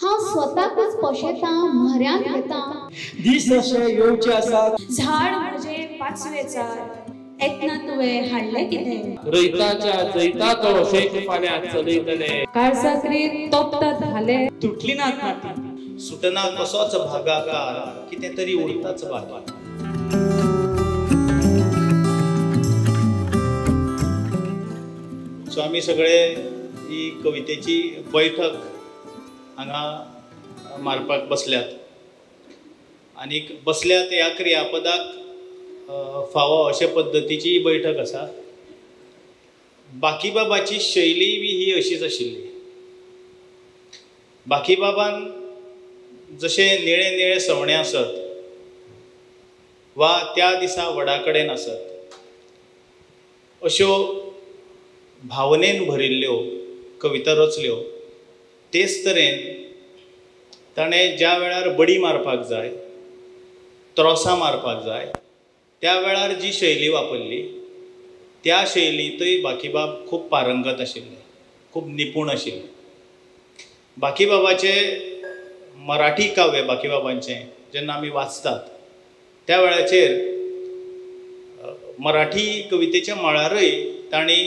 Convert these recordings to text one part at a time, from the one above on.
हांव स्वताकूच पोशेतां म्हऱ्यांत घेतां दीस अशे येवचे आसात झाड म्हणजे पाचवेचार येतना तुवें हाडलें कितें रयताच्या जैता तो शेक फाल्यां चलयतले काळजाकरीत तोपतात भाले तुटली नात माती सुटना कसोच भागाकार कितें तरी उरताच बाकी सो आमी सगळे ही कवितेची बैठक हांगा मारपाक बसल्यात आनीक बसल्यात ह्या क्रियापदाक फावो अशे पद्दतीची ही बैठक आसा बाकीबाबाची शैली बी ही अशीच आशिल्ली बाकीबाबान जशे निळे निळे सवणे आसत वा त्या दिसा वडा कडेन आसत अश्यो भावनेन भरिल्ल्यो कविता रचल्यो तेच तरेन ताणें ज्या वेळार बडी मारपाक जाय त्रोसां मारपाक जाय त्या वेळार जी शैली वापरली त्या शैलींतय बाकीबाब खूब पारंगत आशिल्ले खूब निपूण आशिल्ले बाकीबाबाचे मराठी काव्य बाकीबाबांचें जेन्ना आमी वाचतात त्या वेळाचेर मराठी कवितेच्या मळारय तांणी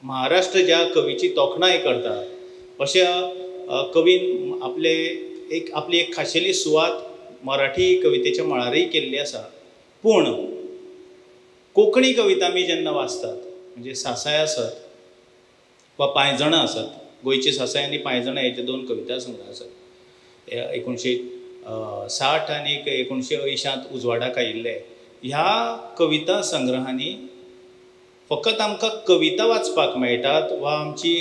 महाराष्ट्र ज्या कवीची तोखणाय करता अशा कवीन आपली एक खाशेली सुवात मराठी कवितेच्या मळारय केल्ली आसा पूण कोंकणी कविता आमी जेन्ना वाचतात म्हणजे सासाय आसत वा पांयजणां आसत गोंयची सासाय आनी पांयजणां हेचे 2 कविता संग्रह आसात 1960 आनी 1980 उजवाडाक आयिल्ले ह्या कविता संग्रहांनी फकत आमकां कविता वाचपाक मेळटात वा आमची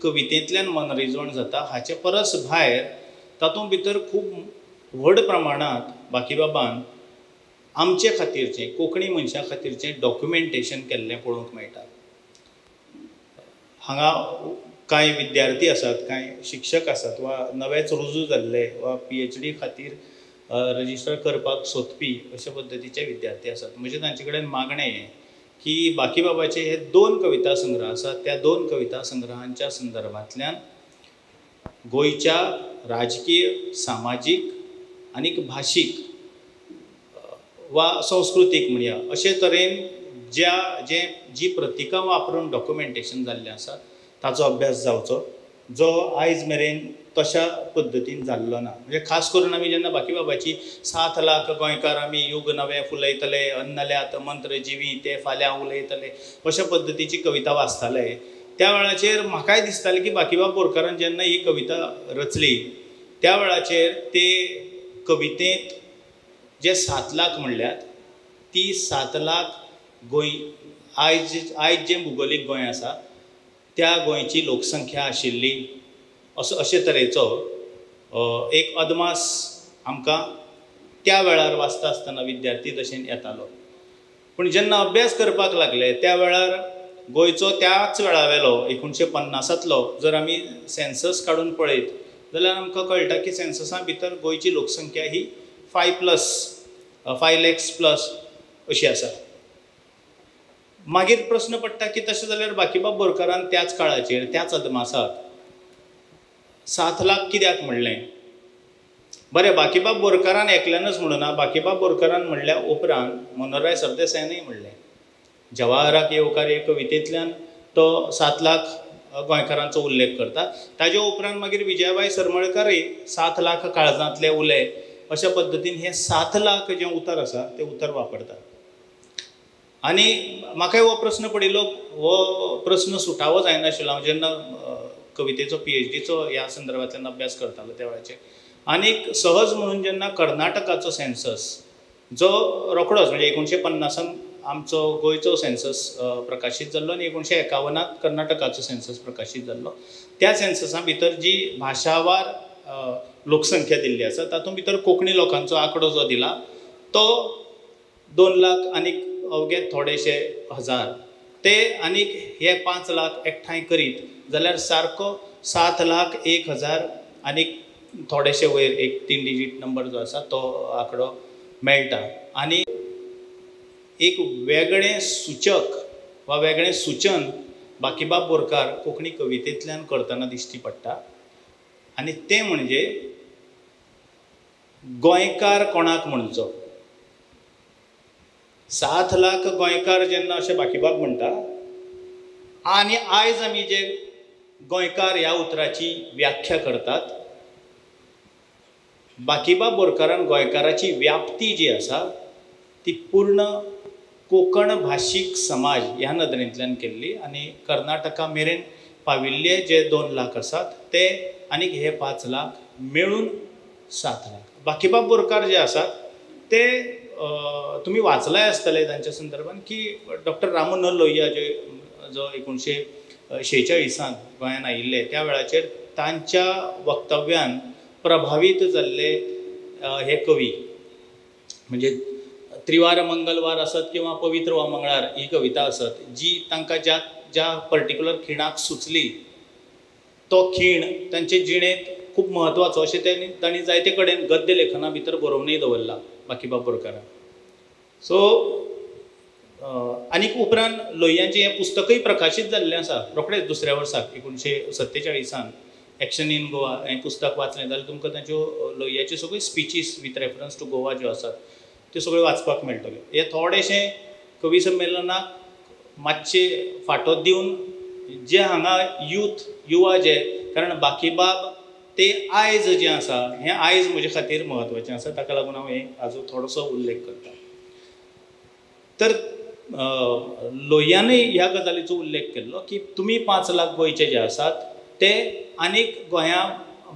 कवितेंतल्यान मनरिजवण जाता हाचे परस भायर तातूंत भितर खूब व्हड प्रमाणांत बाकीबाबान आमचे खातीरचें कोंकणी मनशां खातीरचें डॉक्युमेंटेशन केल्लें पळोवंक मेळटा हांगा कांय विद्यार्थी आसात कांय शिक्षक आसात वा नवेच रुजू जाल्ले वा PhD खातीर रजिस्टर करपाक सोदपी अशे पद्दतीचे विद्यार्थी आसात म्हणजे तांचे कडेन मागणें हें की बाकीबाबाचे हे 2 कविता संग्रह आसात त्या 2 कविता संग्रहांच्या संदर्भांतल्यान गोंयच्या राजकीय सामाजीक आनीक भाशीक वा संस्कृतीक म्हणया अशे तरेन जी प्रतिकां वापरून डॉक्युमेंटेशन जाल्लें आसा ताचो अभ्यास जावचो जो आयज मेरेन तशा पद्दतीन जाल्लो ना म्हणजे खास करून आमी जेन्ना बाकीबाबाची 7 लाख गोंयकार आमी युग नवे फुलयतले अन्नल्यात मंत्र जिवी ते फाल्यां उलयतले अशा पद्दतीची कविता वाचताले त्या वेळाचेर म्हाकाय दिसतालें की बाकीबाब बोरकारान जेन्ना ही कविता रचली त्या वेळाचेर ते कवितेंत जे 7 लाख म्हणल्यात ती 7 लाख गोंय आयज जें भुगोलीक गोंय आसा त्या गोंयची लोकसंख्या आशिल्ली अशे तरेचो एक अदमास आमकां त्या वेळार वाचता आसतना विद्यार्थी दशेन येतालो पूण जेन्ना अभ्यास करपाक लागले त्या वेळार गोंयचो त्याच वेळावेलो 1950तलो जर आमी सेन्सस काडून पळयत जाल्यार आमकां कळटा की सेन्ससा भितर गोंयची लोकसंख्या ही 5 lakhs प्लस अशी आसा मागीर प्रश्न पडटा की तशें जाल्यार बाकीबाब बोरकारान त्याच काळाचेर त्याच अदमासाक 7 लाख कित्याक म्हणलें बरें बाकीबाब बोरकारान एकल्यानच म्हणुना बाकीबाब बोरकारान म्हणल्या उपरांत मनोहरराय सरदेसायानय म्हणलें जवाहराक येवकार हे कवितेंतल्यान तो 7 लाख गोंयकारांचो उल्लेख करता ताजे उपरांत मागीर विजयाबाई सरमळकरय 7 लाख काळजांतले उले अशा पद्दतीन हे 7 लाख जें उतर आसा तें उतर वापरता आनी म्हाकाय हो प्रश्न पडिल्लो हो प्रश्न सुटावो जायनाशिल्लो हांव जेन्ना कवितेचो PhDचो ह्या संदर्भांतल्यान अभ्यास करतालो त्या वेळाचेर आनीक सहज म्हणून जेन्ना कर्नाटकाचो सेन्सस जो रोखडोच म्हणजे 1950 आमचो गोंयचो सेन्सस प्रकाशीत जाल्लो आनी 1951 कर्नाटकाचो सेन्सस प्रकाशीत जाल्लो त्या सेन्ससा भितर जी भाशावार लोकसंख्या दिल्ली आसा तातूंत भितर कोंकणी लोकांचो आंकडो जो दिला तो 2 लाख आनीक अवघे थोडेशे हजार ते आनीक हे 5 लाख एकठांय करीत जाल्यार सारको 7,01,000 आनीक थोडेशे वयर एक 3 डिजीट नंबर जो आसा तो आंकडो मेळटा आनी एक वेगळें सूचक वा वेगळें सूचन बाकीबाब बोरकार कोंकणी कवितेंतल्यान करतना दिश्टी पडटा आनी तें म्हणजे गोंयकार कोणाक म्हणचो. 7 लाख गोंयकार जेन्ना अशें बाकीबाब म्हणटा आनी आयज आमी जे गोंयकार ह्या उतराची व्याख्या करतात, बाकीबाब बोरकारान गोंयकाराची व्याप्ती जी आसा ती पूर्ण कोंकण भाशीक समाज ह्या नदरेंतल्यान केल्ली आनी कर्नाटका मेरेन पाविल्ले जे 2 लाख आसात ते आनीक हे 5 लाख मेळून 7 लाख. बाकीबाब बोरकार जे आसात ते तुमी वाचलाय आसतले तांच्या संदर्भान की डॉक्टर राममनोहर लोहिया जो 1946 गोंयान आयिल्ले त्या वेळाचेर तांच्या वक्तव्यान प्रभावीत जाल्ले हे कवी, म्हणजे त्रिवार मंगलवार आसत किंवा पवित्र वा मंगळार ही कविता आसत जी तांकां ज्या पर्टिक्युलर खिणाक सुचली तो खीण तांचे जिणेंत खूब म्हत्वाचो अशें तांणी जायते कडेन गद्य लेखना भितर बरोवनूय दवरला बाकीबाब बोरकारान. सो आनीक उपरांत लोहियांचें हें पुस्तकूय प्रकाशीत जाल्लें आसा रोखडेंच दुसऱ्या वर्साक 1947 एक्शन इन गोवा हें पुस्तक वाचलें जाल्यार तुमकां तांच्यो लोहियाच्यो सगळ्यो स्पिचीस विथ रेफरन्स टू गोवा ज्यो आसात त्यो सगळ्यो वाचपाक मेळटल्यो. हे थोडेशें कवी संमेलनाक मातशे फाटो दिवन जे हांगा युवा जे, कारण बाकीबाब ते आयज जें आसा हें आयज म्हजे खातीर म्हत्वाचें आसा, ताका लागून हांव हें हाजो थोडोसो उल्लेख करता. तर लोहियानूय ह्या गजालीचो उल्लेख केल्लो की तुमी 5 लाख गोंयचे जे आसात ते आनीक गोंया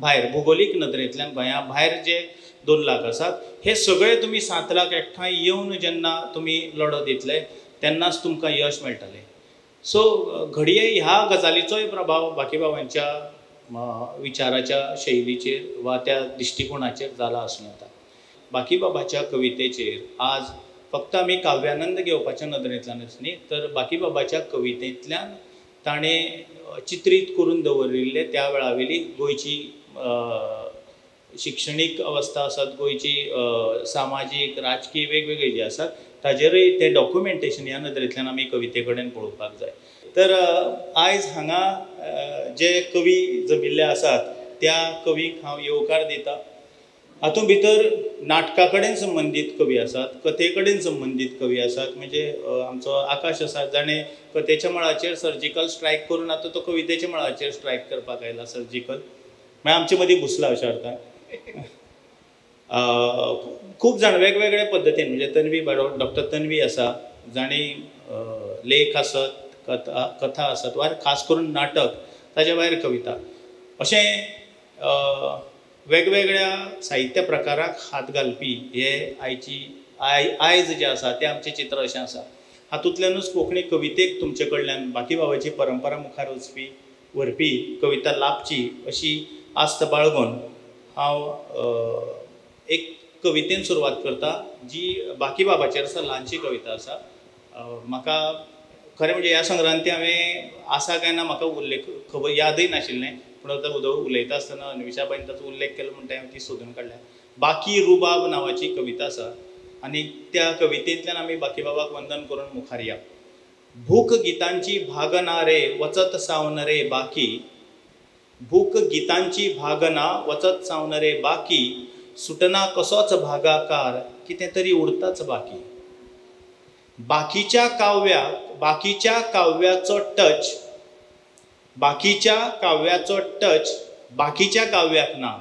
भायर भौगोलीक नदरेंतल्यान गोंया भायर जे 2 लाख आसात हे सगळे तुमी 7 लाख एकठांय येवन जेन्ना तुमी लढो दितले तेन्नाच तुमकां यश मेळटलें. सो घडये ह्या गजालीचोय प्रभाव बाकीबाबांच्या विचाराच्या शैलीचेर वा त्या दिश्टिकोणाचेर जाला आसूं येता. बाकीबाबाच्या कवितेचेर आज फक्त आमी काव्यानंद घेवपाच्या नदरेंतल्यानच न्ही तर बाकीबाबाच्या कवितेंतल्यान ताणें चित्रीत करून दवरिल्ले त्या वेळावेली गोंयची शिक्षणीक अवस्था आसात, गोंयची सामाजीक राजकीय वेगवेगळे जे आसात ताजेरूय ते डॉक्युमेंटेशन ह्या नदरेंतल्यान आमी कविते कडेन पळोवपाक जाय. तर आयज हांगा जे कवी जमिल्ले आसात त्या कवीक हांव येवकार दिता. हातूंत भितर नाटका कडेन संबंदीत कवी आसात, कथे कडेन संबंदीत कवी आसात. म्हणजे आमचो आकाश आसा जाणें कथेच्या मळाचेर सर्जिकल स्ट्रायक करून आतां तो कवितेच्या मळाचेर स्ट्रायक करपाक आयला सर्जिकल, मागीर आमचे मदीं घुसला अशें अर्थान. खूब जाण वेगवेगळे पद्दतीन म्हणजे तन्वी डॉक्टर तन्वी आसा जाणी लेख आसत, कथा आसत वा खास करून नाटक, ताच्या भायर कविता, अशें वेगवेगळ्या साहित्य प्रकाराक हात घालपी हे आयज जे आसा तें आमचें चित्र अशें आसा. हातूंतल्यानूच कोंकणी कवितेक तुमचे कडल्यान बाकीबाबाची परंपरा मुखार व्हरपी कविता लाभची अशी आस्त बाळगून हांव एक कवितेन सुरवात करता जी बाकीबाबाचेर आसा, ल्हानशी कविता आसा. म्हाका खरें म्हणजे ह्या संक्रांती हांवें आसा काय ना म्हाका खबर यादय नाशिल्लें, पूण आतां उलयता आसतना अन्विशाबाईन ताचो उल्लेख केलो म्हणटा हांवें ती सोदून काडल्या. बाकी रुबाब नांवाची कविता आसा आनी त्या कवितेंतल्यान आमी बाकीबाबाक वंदन करून मुखार या. भूक गितांची भागना रे वचत सावन रे बाकी, भूक गितांची भागना वचत सावन रे बाकी, सुटना कसोच भागाकार कितें तरी उरताच बाकी. बाकीच्या काव्याचो टच बाकीच्या काव्याक ना,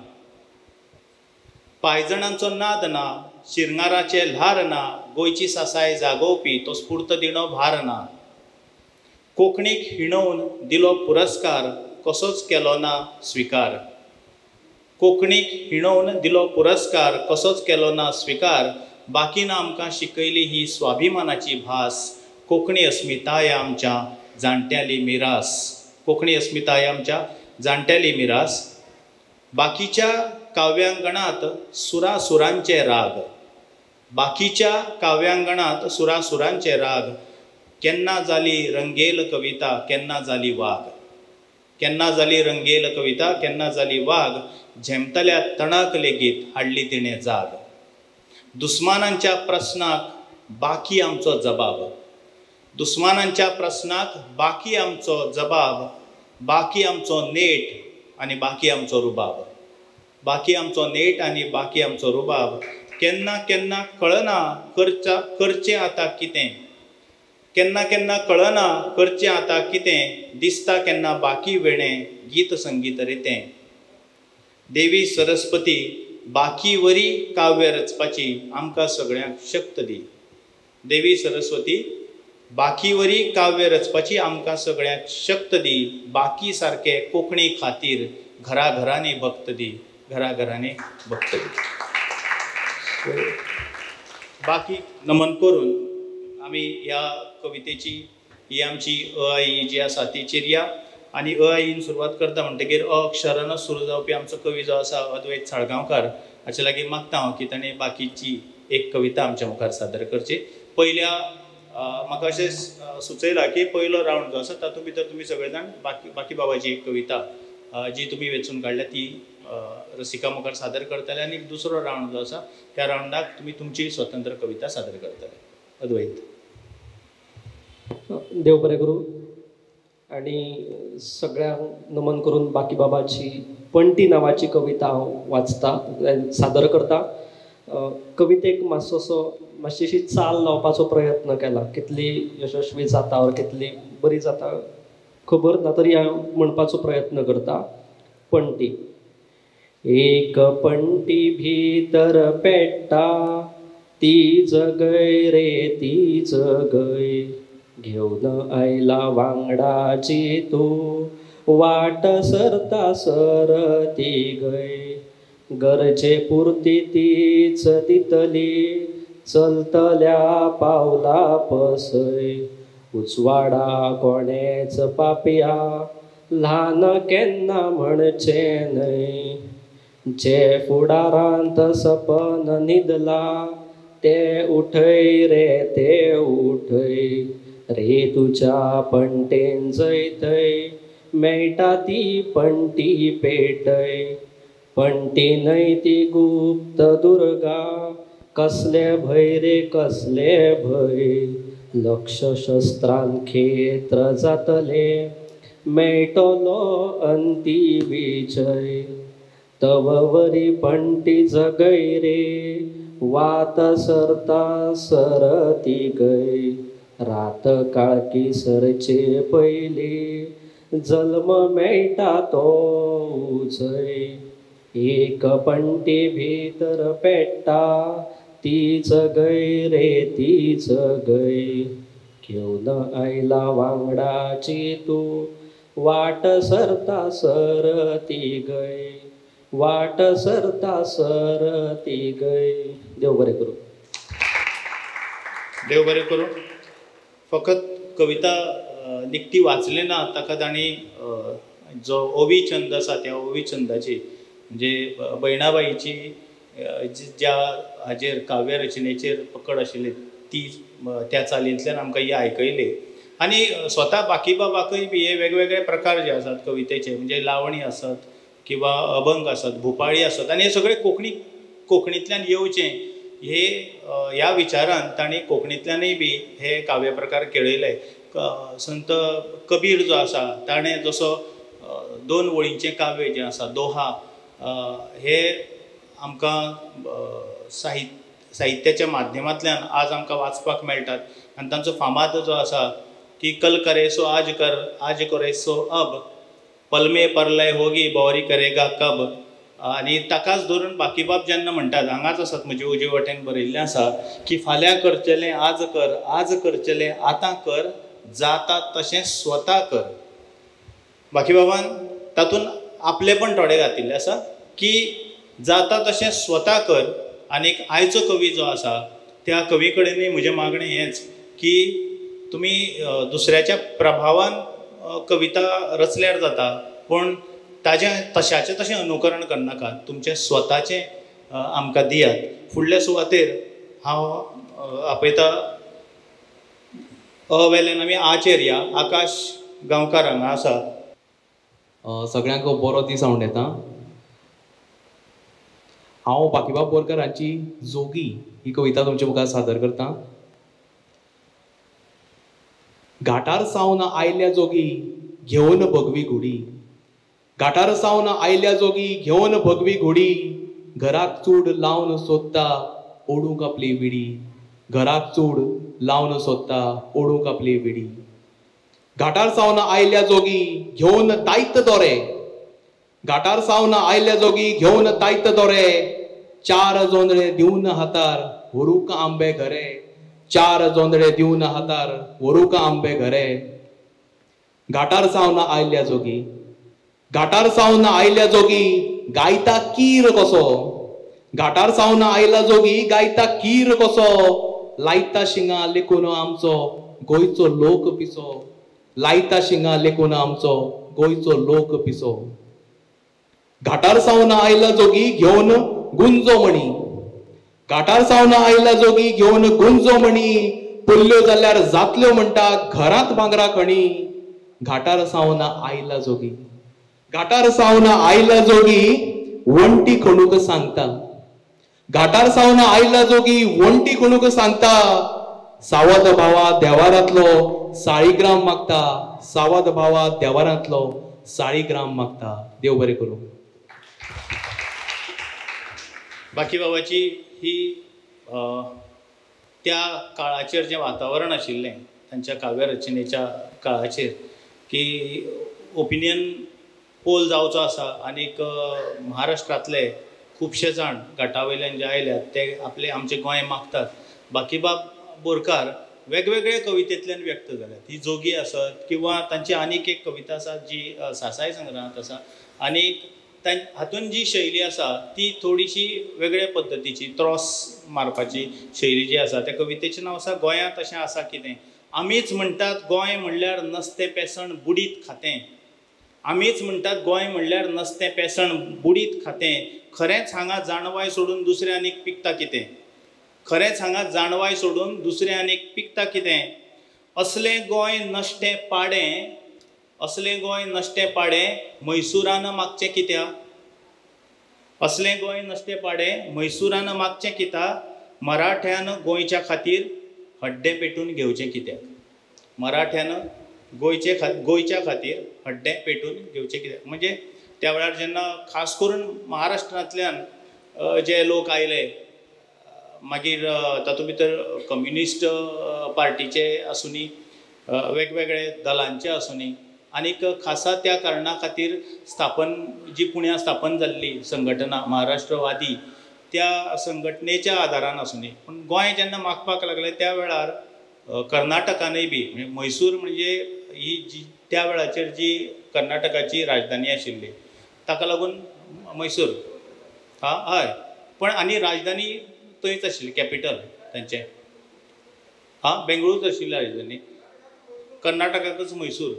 पायजणांचो नाद ना, शिरंगाराचे ल्हार ना, गोंयची सासाय जागोवपी तो स्फूर्त दिणो भार ना. कोंकणीक हिणवून दिलो पुरस्कार कसोच केलो ना स्विकार, कोंकणीक हिणवून दिलो पुरस्कार कसोच केलो ना स्विकार. बाकीन आमकां शिकयली ही स्वाभिमानाची भास, कोंकणी अस्मिताय आमच्या जाणट्याली मिरास, कोंकणी अस्मिताय आमच्या जाणट्याली मिरास. बाकीच्या काव्यांगणात सुरासुरांचे राग, बाकीच्या काव्यांगणात सुरासुरांचे राग. केन्ना जाली रंगेल कविता केन्ना जाली वाग, केन्ना जाली रंगेल कविता केन्ना जाली वाग. झेमतल्या तणाक लेगीत हाडली तिणें जाग. दुस्मानांच्या प्रस्नाक बाकी आमचो जबाब, दुस्मानांच्या प्रस्नाक बाकी आमचो जबाब. बाकी आमचो नेट आनी बाकी आमचो रुबाब. बाकी आमचो नेट आनी बाकी आमचो रुबाब, केन्ना केन्ना कळना करचें आतां कितें, केन्ना केन्ना कळना करचें आतां कितें, दिसता केन्ना बाकी वेणें गीत संगीत रितें. देवी सरस्वती बाकी वरी काव्य रचपाची आमकां सगळ्यांक शक्त दी. देवी सरस्वती बाकी वरी काव्य रचपाची आमकां सगळ्यांक शक्त दी. बाकी सारके कोंकणी खातीर घराघरांनी भक्त दी, घराघरांनी भक्त दी. बाकी नमन करून आमी ह्या कवितेची ही आमची आई जी आसा ती चिरया आनी आईन सुरवात करता म्हणटकीर अक्षरान सुरू जावपी आमचो कवी जो आसा अद्वैत साळगांवकार हाचे लागीं मागता हांव की ताणें बाकीची एक कविता आमच्या मुखार सादर करची. पयल्या म्हाका अशें सुचयलां की पयलो रावंड जो आसा तातूंत भितर तुमी सगळे जाण बाकी बाबाची एक कविता जी तुमी वेचून काडल्या ती रसिका मुखार सादर करतले आनी दुसरो रावंड जो आसा त्या रावंडाक तुमी तुमची स्वतंत्र कविता सादर करतले. अद्वैत. देव बरें करूं. आणि सगळ्यांक नमन करून बाकी बाबाची पंटी नांवाची कविता हांव वाचता सादर करता. कवितेक मातशीशी चाल लावपाचो प्रयत्न केला. कितली यशस्वी जाता वा कितली बरी जाता खबर ना, तरी हांव म्हणपाचो प्रयत्न करता. पंटी. एक पंटी भितर पेट्टा ती जगय रे ती जगय, घेवन आयला वांगडाची तूं वाट सरता सरती गय, गरजे पुरती तीच दितली चलतल्या पावला पसय, उजवाडा कोणेच पापया ल्हान केन्ना म्हणचे न्हय, जे फुडारांत सपन न्हिदला ते उठय रे ते उठय, रे तुझ्या पंटेन जैतय मेळटा ती पंटी पेटय, पंटी न्हय ती गुप्त दुर्गा, कसले भय रे कसले भय, लक्ष शस्त्रान क्षेत्र जातले मेळटलो अंती विजय, तव वरी पंटी जगय रे वात सरता सरती गय, रात काळकी सरचे पयली जल्म मेळटा तो उजय, एक पंटी भितर पेट्टा ती जगय रे ती जगय, घेवन आयला वांगडाची तूं वाट सरता सरती गय, वाट सरता सरती गय. देव बरें करूं. देव बरें करूं. फकत कविता निकती वाचले ना, ताका ताणी जो ओवी छंद आसा त्या ओवी छंदाची म्हणजे बयणाबाईची ज्या हाजेर काव्य रचनेचेर पकड आशिल्ली ती त्या चालींतल्यान आमकां ही आयकयली. आनी स्वता बाकी बाबाकय बी हे वेगवेगळे प्रकार जे आसात कवितेचे, म्हणजे लावणी आसत किंवा अभंग आसत, भुपाळी आसत, आनी हे सगळे कोंकणींतल्यान येवचे हे ह्या विचारान तांणी कोंकणींतल्यानय बी हे काव्य प्रकार केळयले. संत कबीर जो आसा ताणें जसो 2 वळींचें काव्य जें आसा दोहा हे आमकां साहित्याच्या माध्यमांतल्यान आज आमकां वाचपाक मेळटात. आनी तांचो फामाद जो आसा की कल करे सो आज करे सो अब, पलमे परलय होगी बौरी करेगा कब. आनी ताकाच धरून बाकीबाब जेन्ना म्हणटात, हांगाच आसात म्हजे उजवे वटेन बरयल्लें आसा की फाल्यां करचेलें आज करचेलें आतां कर, जाता तशें स्वता कर. बाकीबाबान तातूंत आपलेपण थोडें घातिल्लें आसा की जाता तशें स्वता कर. आनीक आयचो कवी जो आसा त्या कवी कडेनूय म्हजें मागणें हेंच की तुमी दुसऱ्याच्या प्रभावान कविता रचल्यार जाता, पूण ताजें तशाचें तशें अनुकरण करनाकात, तुमचें स्वताचें आमकां दियात. फुडल्या सुवातेर हांव आपयता वेल्यान आमी आचेर या आकाश गांवकार हांगा आसा. सगळ्यांक बरो दीस हांव येता. हांव बाकीबाब बोरकार हांची जोगी ही कविता तुमच्या मुखार सादर करता. घाटार सावन आयल्या जोगी घेवन भगवी घुडी, घाटार सावन आयल्या जोगी घेवन भगवी घोडी घराक चूड लावन सोदता ओडूंक आपली विडी घराक चूड लावन सोदता ओडूंक आपली विडी घाटार सावन आयल्या जोगी घेवन तायत दोरे घाटार सावन आयल्या जोगी घेवन तायत दोरे 4 जोंदळे दिवन हातार व्हरूंक आंबे घरे 4 जोंदळे दिवन हातार व्हरूंक आंबे घरे घाटार सावन आयल्या जोगी घाटार सावन आयल्या जोगी गायता कीर कसो घाटार सावन आयला जोगी गायता कीर कसो लायता शिंगा लेखून आमचो गोंयचो लोक पिसो लायता शिंगा लेखून आमचो गोंयचो लोक पिसो घाटार सावन आयला जोगी घेवन गुंजो मणी घाटार सावन आयला जोगी घेवन गुंजो मणी पडल्यो जाल्यार जातल्यो म्हणटा घरांत भांगरा खणी घाटार सावन आयला जोगी घाटार सावन आयला जोगी वंटी खणूक सांगता घाटार सावन आयला जोगी वंटी खणूक सांगता सावध भावा देवारांतलो साळीग्राम मागता सावध भावा देवारांतलो साळीग्राम मागता देव बरें करूं बाकी बाबाची ही त्या काळाचेर जे वातावरण आशिल्लें तांच्या काव्य रचनेच्या काळाचेर की ओपिनियन पोल जावचो आसा आनीक महाराष्ट्रांतले खुबशे जाण घाटावयल्यान जे आयल्यात ते आपले आमचे गोंय मागतात बाकीबाब बोरकार वेगवेगळे कवितेंतल्यान व्यक्त जाल्यात ही जोगी आसत किंवा तांची आनीक एक कविता आसा जी सासाय संग्रहांत आसा आनीक हातून जी शैली आसा ती थोडीशी वेगळ्या पद्दतीची त्रॉस मारपाची शैली जी आसा त्या कवितेचें नांव आसा गोंयांत अशें आसा कितें आमीच म्हणटात गोंय म्हणल्यार नसतें पेसण बुडीत खातें आमीच म्हणटात गोंय म्हणल्यार नसतें पेसण बुडीत खातें खरेंच हांगा जाणवाय सोडून दुसरें आनीक पिकता कितें खरेंच हांगा जाणवाय सोडून दुसरें आनीक पिकता कितें असलें गोंय नश्टें पाडें असलें गोंय नश्टें पाडें मैसुरान मागचें कित्याक असलें गोंय नश्टें पाडें मैसुरान मागचें कित्याक मराठ्यान गोंयच्या खातीर हड्डे पेटून घेवचें कित्याक मराठ्यान गोंयच्या खातीर हड्डे पेटून घेवचें कित्याक म्हणजे त्या वेळार जेन्ना खास करून महाराष्ट्रांतल्यान जे लोक आयले मागीर तातूंत भितर कम्युनिस्ट पार्टीचे आसुनी वेगवेगळे दलांचे आसुनी आनीक खासा त्या कारणां खातीर जी पुण्या स्थापन जाल्ली संघटना महाराष्ट्रवादी त्या संघटनेच्या आदारान आसुनी पूण गोंय जेन्ना मागपाक लागलें त्या वेळार कर्नाटकानय बी म्हणजे मैसूर म्हणजे ही जी त्या वेळाचेर जी कर्नाटकाची राजधानी आशिल्ली ताका लागून मैसूर हय पण आनी राजधानी थंयच आशिल्ली कॅपिटल तांचें बेंगळूरूच आशिल्ली राजधानी कर्नाटकाकच मैसूर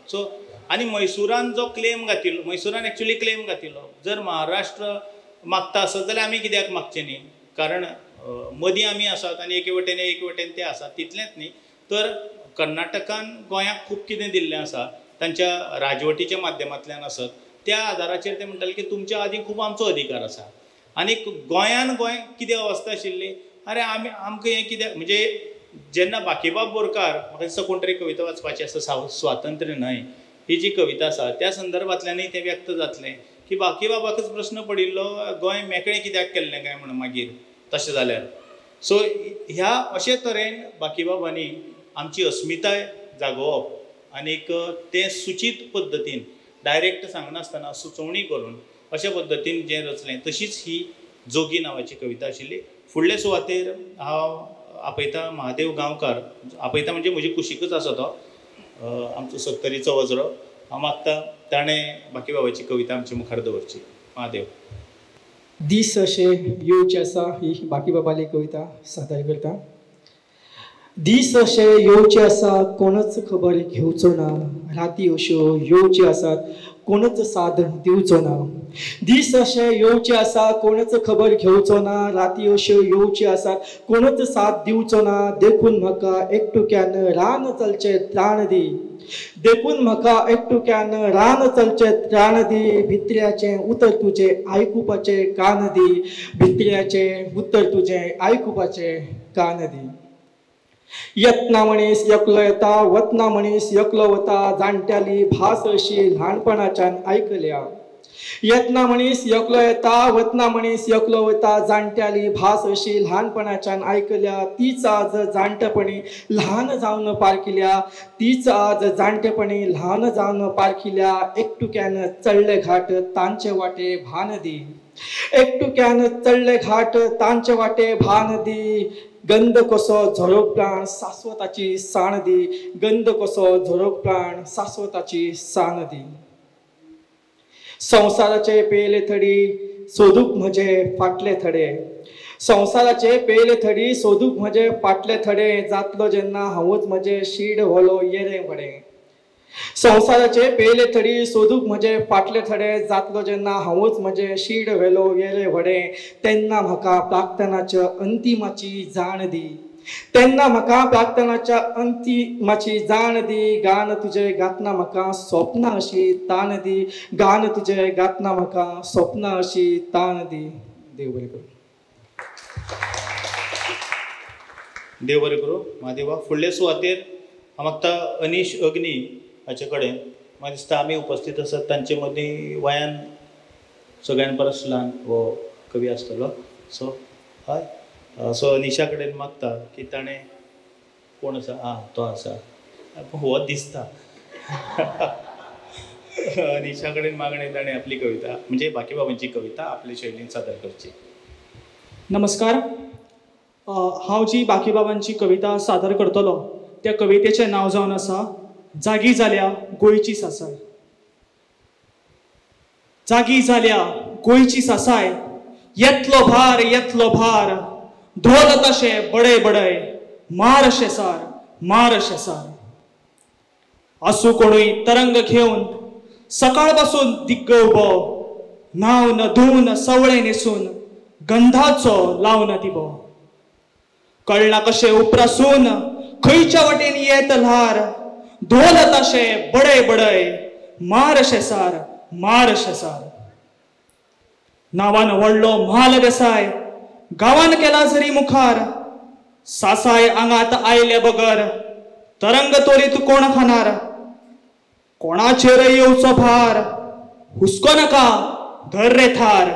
सो आनी मैसूरान जो क्लेम घातिल्लो मैसूरान एक्चुअली क्लेम घातिल्लो जर महाराष्ट्र मागता आसत जाल्यार आमी कित्याक मागचें न्ही कारण मदीं आमी आसात आनी एके वटेन ते आसात तितलेंच न्ही तर कर्नाटकान गोंयाक खूब कितें दिल्लें आसा तांच्या राजवटीच्या माध्यमांतल्यान आसत त्या आदाराचेर ते म्हणटाले की तुमच्या आदीं खूब आमचो अधिकार आसा आनी गोंयान कितें अवस्था आशिल्ली अरे आमकां हें कित्याक म्हणजे जेन्ना बाकीबाब बोरकार म्हाका दिसता कोण तरी कविता वाचपाची आसा स्वातंत्र्य न्हय ही जी कविता आसा त्या संदर्भांतल्यानय तें व्यक्त जातलें की बाकीबाबाकच प्रश्न पडिल्लो गोंय मेकळें कित्याक केल्लें काय म्हणून मागीर तशें जाल्यार सो ह्या अशे तरेन बाकीबाबांनी आमची अस्मिताय जागोवप आनीक तें सुचीत पद्दतीन डायरेक्ट सांगनासतना सुचोवणी करून अशे पद्दतीन जें रचलें तशीच ही जोगी नांवाची कविता आशिल्ली फुडले सुवातेर हांव आपयता महादेव गांवकार आपयता म्हणजे म्हजी कुशीकच आसा तो आमचो सत्तरीचो वज्र हांव मागता ताणें बाकीबाबाची कविता आमचे मुखार दवरची महादेव दीस अशे येवचे आसा ही बाकीबाबाली कविता सादर करता दीस अशे येवचे आसा कोणच खबर घेवचो ना राती अश्यो येवच्यो आसात कोणच साद दिवचो ना दीस अशे येवचे आसा कोणच खबर घेवचो ना राती अश्यो येवच्यो आसात कोणच साथ दिवचो ना देखून म्हाका एकटुक्यान रान चलचे त्राण दी देखून म्हाका एकटुक्यान रान चलचे त्राण दी भित्र्याचे उतर तुजे आयकुपाचे कान दी भित्र्याचे उतर तुजे आयकुपाचे कान दी यत्ना मनीस एकलो येता वतना मनीस एकलो वता जाणट्याली भास अशी ल्हानपणाच्यान आयकल्या. यत्ना मनीस एकलो येता वतना मनीस एकलो वता जाणट्याली भास अशी ल्हानपणाच्यान आयकल्या. तीच आज जाणटेपणी ल्हान जावन पारखिल्या. तीच आज जाणटेपणी ल्हान जावन पारखिल्या. एकटुक्यान चडले घाट तांचे वाटे भान दी. एकटुक्यान चडले घाट तांचे वाटे भान दी. गंध कसो झरोक प्राण शाश्वताची साण दी. गंध कसो झरोक प्राण शाश्वताची साण दी. संसाराचे पेले थडी सोदूक म्हजे फाटले थडे. संसाराचे पेले थडी सोदूक म्हजे फाटले थडे. जातलो जेन्ना हांवूच म्हजे शीड व्हलो येरे वडे. संसाराचे पेले थडी सोदूक म्हजे फाटले थडे. जातलो जेन्ना हांवूच म्हजे शीड व्हेलो येरे व्हडे. तेन्ना म्हाका प्रार्थनाच्या अंतिमाची जाण दी. तेन्ना म्हाका प्रार्थनाच्या अंतिमाची जाण दी. गान तुजे गातना म्हाका स्वप्नां अशी ताण दी. गान तुजे गातना म्हाका स्वप्नां अशी ताण दी. देव बरें करूं. देव बरें करूं. महादेवा फुडले सुवातेर हांव मागता अनीश अग्नी हाचे कडेन म्हाका दिसता आमी उपस्थित आसात तांचे मदीं वयान सगळ्यान परस ल्हान हो कवी आसतलो. सो हय सो अनिशा कडेन मागता की ताणें कोण आसा तो आसा हो दिसता. अनिशा कडेन मागणें ताणें आपली कविता म्हणजे बाकी बाबांची कविता आपले शैलीन सादर करची. नमस्कार. हांव जी बाकी बाबांची कविता सादर करतलो त्या कवितेचें नांव जावन आसा जागी जाल्या गोंयची सासाय. जागी जाल्या गोंयची सासाय. येतलो भार धोल तशे बडय बडय मार शेसार मार शेसार. आसू कोणूय तरंग घेवन सकाळ पासून दिग्ग उबो. नाव न धुवन सवळे न्हेसून गंधाचो लावन दिबो. कळना कशे उपरासून खंयच्या वटेन येत ल्हार. धोल तशे बडय बडय मार शेसार मार शेसार. नावान व्हडलो म्हाल देसाय गांवान केला जरी मुखार. सासाय आंगात आयले बगर तरंग तोरीत कोण खाणार. कोणाचेर येवचो भार हुस्को नाका धर रे थार.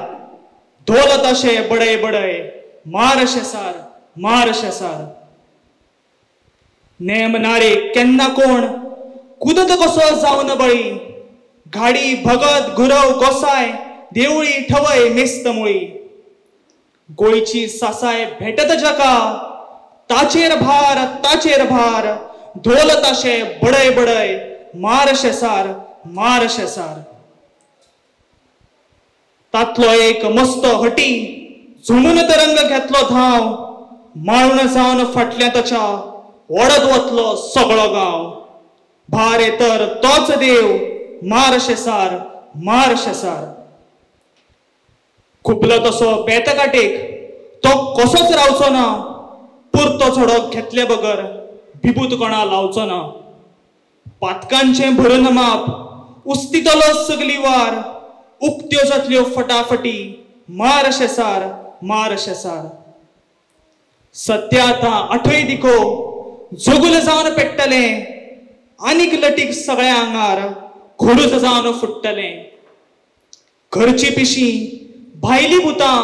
धोल तशे बडय बडय मार शेसार मार शेसार. नेम नारे केन्ना कोण कुदत कसो जावन बळी. घाडी भगत गुरव गोसाय देवळी ठवय मेस्त मुळी. गोंयची सासाय भेटत जका ताचेर भार. धोल तशे बडय बडय मार शेसार मार शेसार. तातलो एक मस्त हटी झुमून तरंग घेतलो धांव. माळून जावन फाटल्या ताच्या ओडत वतलो सगळो गांव. भार येतर तोच देव मार शेसार मार शेसार. खुबलो तसो बेतकाटेक तो कसोच रावचो ना. पुरतो झडक घेतले बगर भिबूत कोणा लावचो ना. पातकांचें भरून माप उस्तितलो सगली वार. उक्त्यो जातल्यो फटाफटी मार शेसार मार शेसार. सत्य आतां आठय दिको झगूल जावन पेट्टले. आनीक लटीक सगळ्या आंगार घोडूच जावन फुट्टले. घरची पिशी भायली भुतां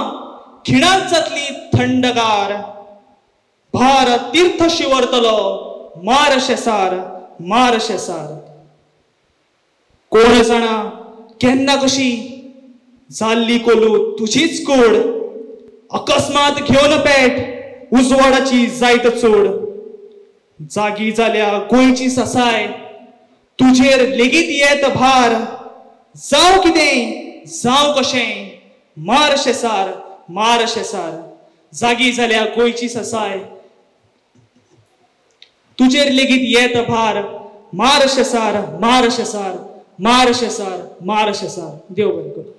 खिणात जातली थंडगार. भार तीर्थ शिवरतलो मार शेसार मार शेसार. कोण जाणा केन्ना कशी जाल्ली कोलू तुजीच कूड. अकस्मात घेवन पेट उजवाडाची जायत चोड. जागी जाल्या गोंयची सासाय तुजेर लेगीत येत भार. जावं कितें जावं कशें मार शेसार मार शेसार. जागी जाल्या गोंयची सासाय तुजेर लेगीत येत भार. मार शेसार मार शेसार मार शेसार मार शेसार. देव बरें करूं.